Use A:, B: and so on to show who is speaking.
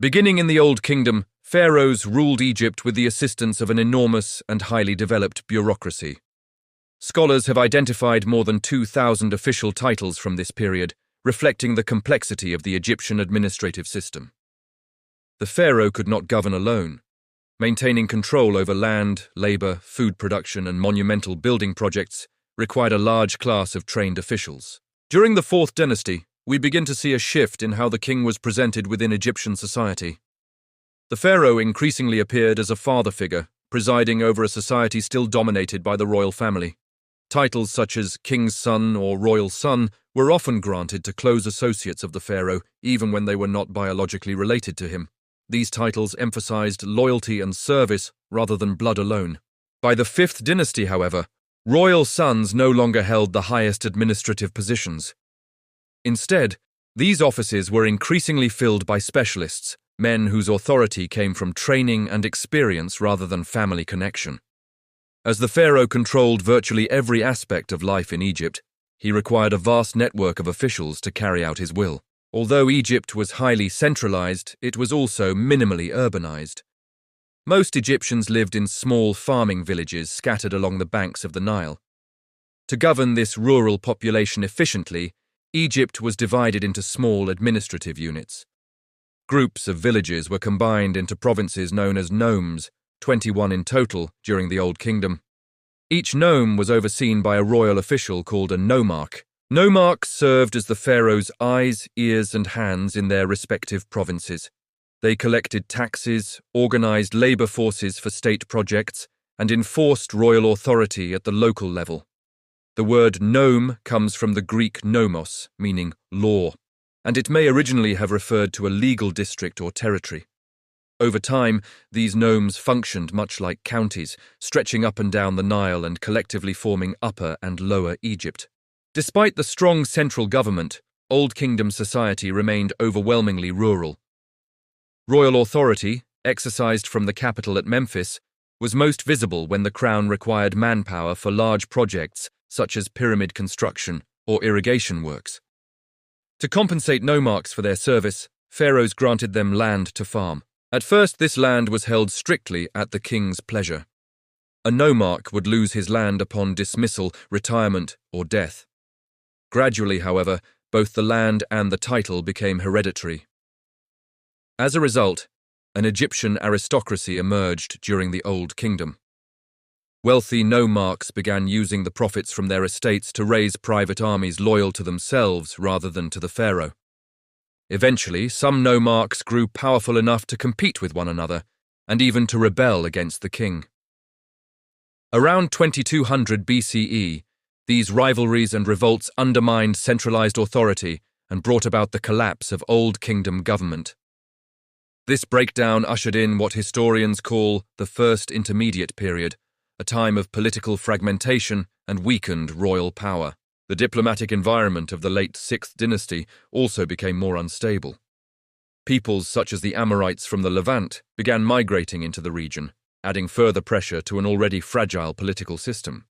A: Beginning in the Old Kingdom, pharaohs ruled Egypt with the assistance of an enormous and highly developed bureaucracy. Scholars have identified more than 2,000 official titles from this period, reflecting the complexity of the Egyptian administrative system. The pharaoh could not govern alone. Maintaining control over land, labor, food production, and monumental building projects required a large class of trained officials. During the Fourth Dynasty, we begin to see a shift in how the king was presented within Egyptian society. The pharaoh increasingly appeared as a father figure, presiding over a society still dominated by the royal family. Titles such as king's son or royal son were often granted to close associates of the pharaoh, even when they were not biologically related to him. These titles emphasized loyalty and service rather than blood alone. By the Fifth Dynasty, however, royal sons no longer held the highest administrative positions. Instead, these offices were increasingly filled by specialists, men whose authority came from training and experience rather than family connection. As the pharaoh controlled virtually every aspect of life in Egypt, he required a vast network of officials to carry out his will. Although Egypt was highly centralized, it was also minimally urbanized. Most Egyptians lived in small farming villages scattered along the banks of the Nile. To govern this rural population efficiently, Egypt was divided into small administrative units. Groups of villages were combined into provinces known as nomes, 21 in total during the Old Kingdom. Each nome was overseen by a royal official called a nomarch. Nomarchs served as the pharaoh's eyes, ears, and hands in their respective provinces. They collected taxes, organized labor forces for state projects, and enforced royal authority at the local level. The word nome comes from the Greek nomos, meaning law, and it may originally have referred to a legal district or territory. Over time, these nomes functioned much like counties, stretching up and down the Nile and collectively forming Upper and Lower Egypt. Despite the strong central government, Old Kingdom society remained overwhelmingly rural. Royal authority, exercised from the capital at Memphis, was most visible when the crown required manpower for large projects such as pyramid construction or irrigation works. To compensate nomarchs for their service, pharaohs granted them land to farm. At first, this land was held strictly at the king's pleasure. A nomarch would lose his land upon dismissal, retirement, or death. Gradually, however, both the land and the title became hereditary. As a result, an Egyptian aristocracy emerged during the Old Kingdom. Wealthy nomarchs began using the profits from their estates to raise private armies loyal to themselves rather than to the pharaoh. Eventually, some nomarchs grew powerful enough to compete with one another and even to rebel against the king. Around 2200 BCE, these rivalries and revolts undermined centralized authority and brought about the collapse of Old Kingdom government. This breakdown ushered in what historians call the First Intermediate Period, a time of political fragmentation and weakened royal power. The diplomatic environment of the late Sixth Dynasty also became more unstable. Peoples such as the Amorites from the Levant began migrating into the region, adding further pressure to an already fragile political system.